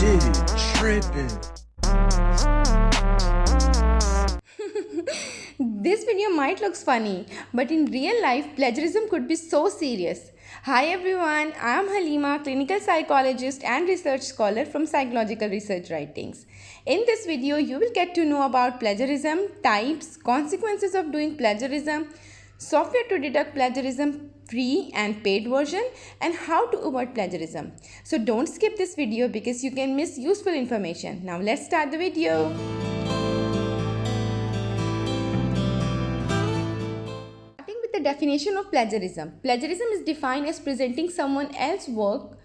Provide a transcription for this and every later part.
Get it, tripping. This video might look funny, but in real life, plagiarism could be so serious. Hi everyone, I am Halima, clinical psychologist and research scholar from Psychological Research Writings. In this video, you will get to know about plagiarism, types, consequences of doing plagiarism, software to detect plagiarism, free and paid version, and how to avoid plagiarism. So don't skip this video because you can miss useful information. Now let's start the video. Starting with the definition of plagiarism. Plagiarism is defined as presenting someone else's work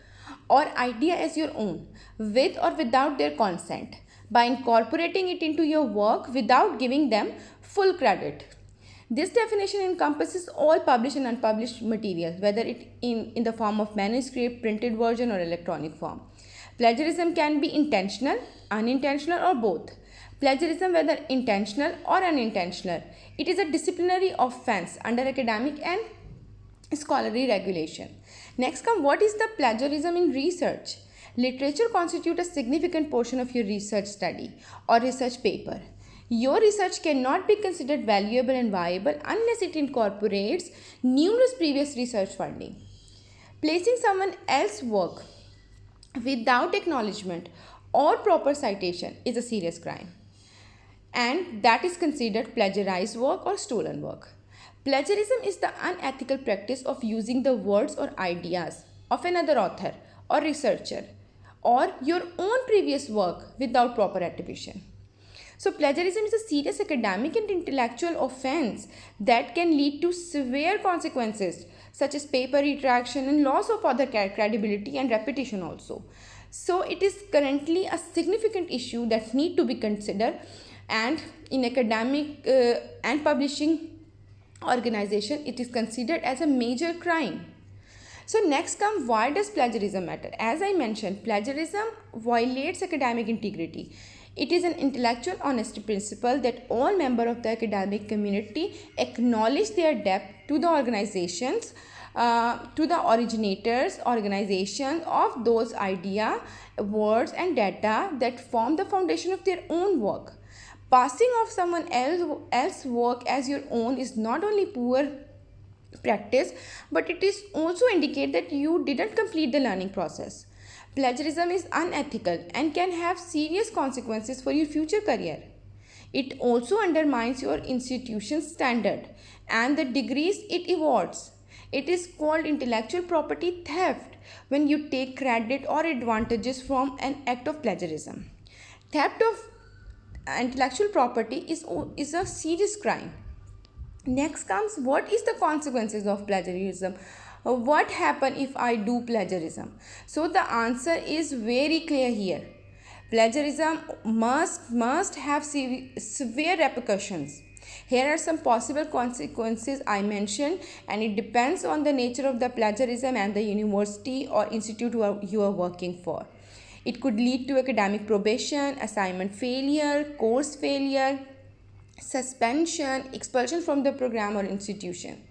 or idea as your own, with or without their consent, by incorporating it into your work without giving them full credit. This definition encompasses all published and unpublished material, whether it in the form of manuscript, printed version, or electronic form. Plagiarism can be intentional, unintentional, or both. Plagiarism, whether intentional or unintentional, it is a disciplinary offense under academic and scholarly regulation. Next come, what is the plagiarism in research? Literature constitutes a significant portion of your research study or research paper. Your research cannot be considered valuable and viable unless it incorporates numerous previous research funding. Placing someone else's work without acknowledgement or proper citation is a serious crime, and that is considered plagiarized work or stolen work. Plagiarism is the unethical practice of using the words or ideas of another author or researcher or your own previous work without proper attribution. So plagiarism is a serious academic and intellectual offense that can lead to severe consequences such as paper retraction and loss of author credibility and reputation also. So it is currently a significant issue that need to be considered, and in academic and publishing organization it is considered as a major crime. So next come, why does plagiarism matter? As I mentioned, plagiarism violates academic integrity. It is an intellectual honesty principle that all members of the academic community acknowledge their debt to the organizations, to the originators, organizations of those ideas, words and data that form the foundation of their own work. Passing off someone else's work as your own is not only poor practice, but it is also indicate that you didn't complete the learning process. Plagiarism is unethical and can have serious consequences for your future career. It also undermines your institution's standard and the degrees it awards. It is called intellectual property theft when you take credit or advantages from an act of plagiarism. Theft of intellectual property is a serious crime. Next comes, what is the consequences of plagiarism? What happen if I do plagiarism? So the answer is very clear here. Plagiarism must have severe repercussions. Here are some possible consequences I mentioned, and it depends on the nature of the plagiarism and the university or institute you are working for. It could lead to academic probation, assignment failure, course failure, suspension, expulsion from the program or institution.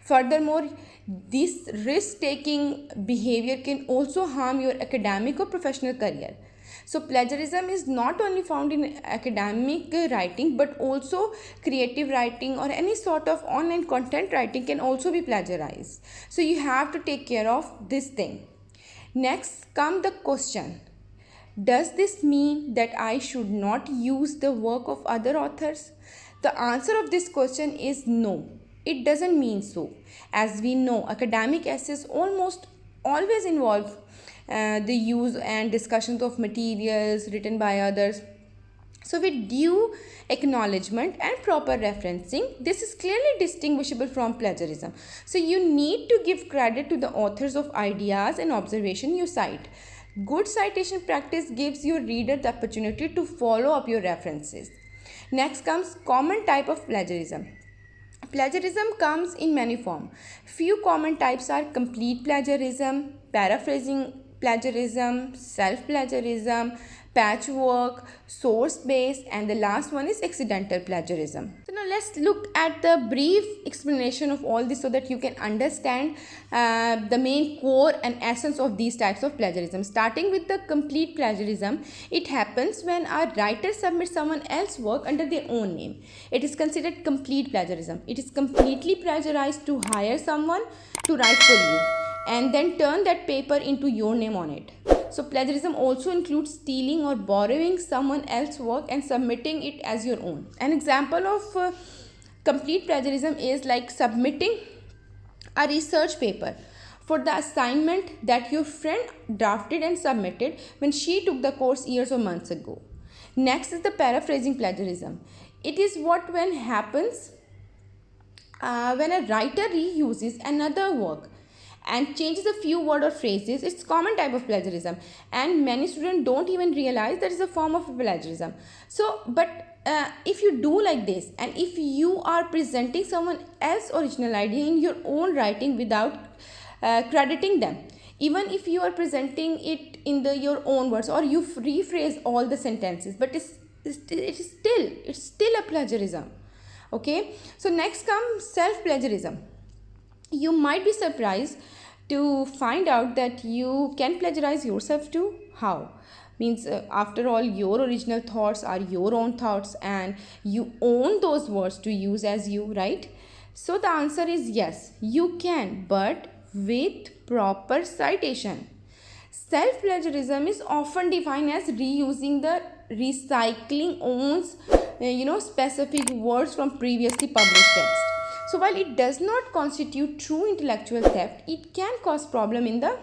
Furthermore, this risk-taking behavior can also harm your academic or professional career. So plagiarism is not only found in academic writing, but also creative writing or any sort of online content writing can also be plagiarized. So you have to take care of this thing. Next come the question. Does this mean that I should not use the work of other authors? The answer of this question is no. It doesn't mean so. As we know, academic essays almost always involve the use and discussions of materials written by others. So with due acknowledgement and proper referencing, this is clearly distinguishable from plagiarism. So you need to give credit to the authors of ideas and observation you cite. Good citation practice gives your reader the opportunity to follow up your references. Next comes common type of plagiarism. Plagiarism comes in many forms. Few common types are complete plagiarism, paraphrasing plagiarism, self-plagiarism, patchwork, source-based, and the last one is accidental plagiarism. So now let's look at the brief explanation of all this so that you can understand the main core and essence of these types of plagiarism. Starting with the complete plagiarism, it happens when a writer submits someone else's work under their own name. It is considered complete plagiarism. It is completely plagiarized to hire someone to write for you and then turn that paper into your name on it. So plagiarism also includes stealing or borrowing someone else's work and submitting it as your own. An example of complete plagiarism is like submitting a research paper for the assignment that your friend drafted and submitted when she took the course years or months ago. Next is the paraphrasing plagiarism. It is what when happens when a writer reuses another work and changes a few words or phrases. It's common type of plagiarism, and many students don't even realize that is a form of plagiarism. So if you do like this, and if you are presenting someone else's original idea in your own writing without crediting them, even if you are presenting it in your own words, or you rephrase all the sentences, but it's still a plagiarism. Okay, so next comes self-plagiarism. You might be surprised to find out that you can plagiarize yourself too. How? Means after all, your original thoughts are your own thoughts and you own those words to use as you, right? So the answer is yes, you can, but with proper citation. Self-plagiarism is often defined as reusing the recycling owns specific words from previously published text. So while it does not constitute true intellectual theft, it can cause problem in the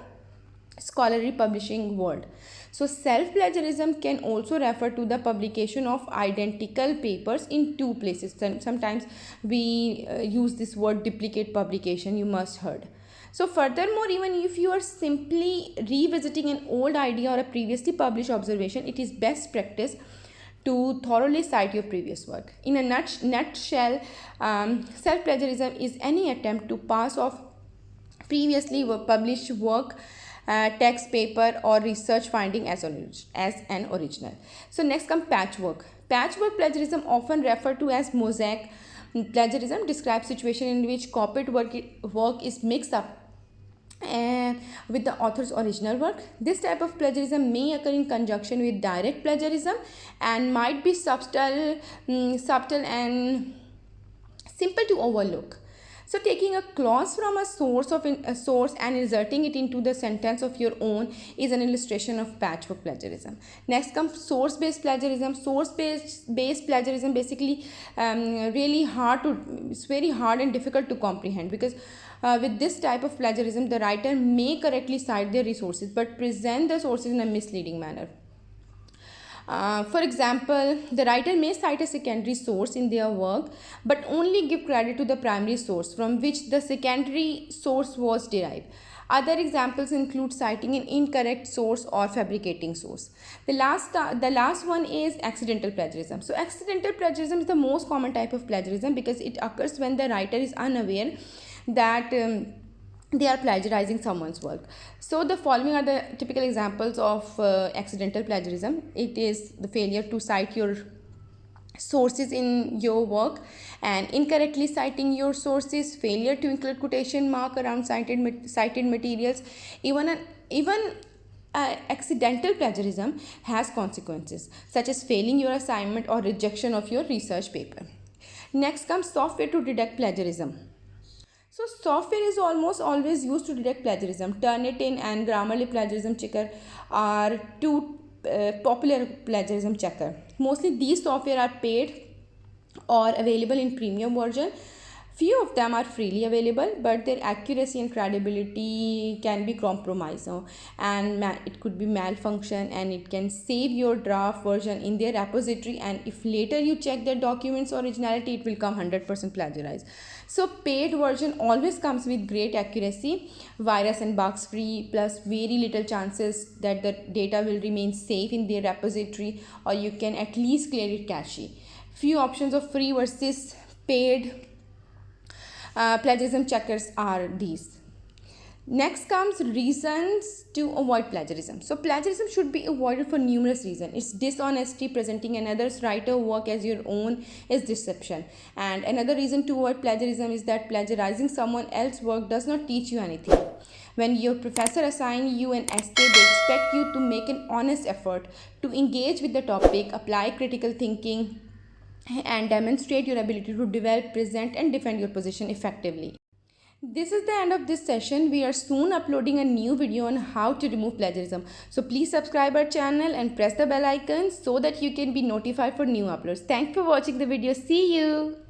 scholarly publishing world. So self-plagiarism can also refer to the publication of identical papers in two places. Sometimes we use this word duplicate publication, you must heard. So furthermore, even if you are simply revisiting an old idea or a previously published observation, it is best practice to thoroughly cite your previous work. In a nutshell, self-plagiarism is any attempt to pass off previously published work, text, paper, or research finding as an original. So next comes patchwork. Patchwork plagiarism, often referred to as mosaic plagiarism, describes situation in which copied work is mixed up with the author's original work. This type of plagiarism may occur in conjunction with direct plagiarism and might be subtle and simple to overlook. So taking a clause from a source and inserting it into the sentence of your own is an illustration of patchwork plagiarism. Next comes source-based plagiarism. Source-based plagiarism basically it's very hard and difficult to comprehend, because with this type of plagiarism, the writer may correctly cite their resources but present the sources in a misleading manner. For example, the writer may cite a secondary source in their work but only give credit to the primary source from which the secondary source was derived. Other examples include citing an incorrect source or fabricating source. The last one is accidental plagiarism. So accidental plagiarism is the most common type of plagiarism because it occurs when the writer is unaware that they are plagiarizing someone's work. So the following are the typical examples of accidental plagiarism. It is the failure to cite your sources in your work and incorrectly citing your sources, failure to include quotation mark around cited materials. Even accidental plagiarism has consequences such as failing your assignment or rejection of your research paper. Next comes software to detect plagiarism. So software is almost always used to detect plagiarism. Turnitin and Grammarly Plagiarism Checker are two popular plagiarism checker. Mostly these software are paid or available in premium version. Few of them are freely available, but their accuracy and credibility can be compromised, and it could be malfunction, and it can save your draft version in their repository, and if later you check their documents originality, it will come 100% plagiarized. So paid version always comes with great accuracy, virus and bugs free, plus very little chances that the data will remain safe in their repository, or you can at least clear it cache. Few options of free versus paid plagiarism checkers are these. Next comes reasons to avoid plagiarism. So plagiarism should be avoided for numerous reasons. It's dishonesty, presenting another's writer work as your own is deception. And another reason to avoid plagiarism is that plagiarizing someone else's work does not teach you anything. When your professor assigns you an essay, they expect you to make an honest effort to engage with the topic, apply critical thinking, and demonstrate your ability to develop, present, and defend your position effectively. This is the end of this session. We are soon uploading a new video on how to remove plagiarism. So please subscribe our channel and press the bell icon so that you can be notified for new uploads. Thanks for watching the video. See you.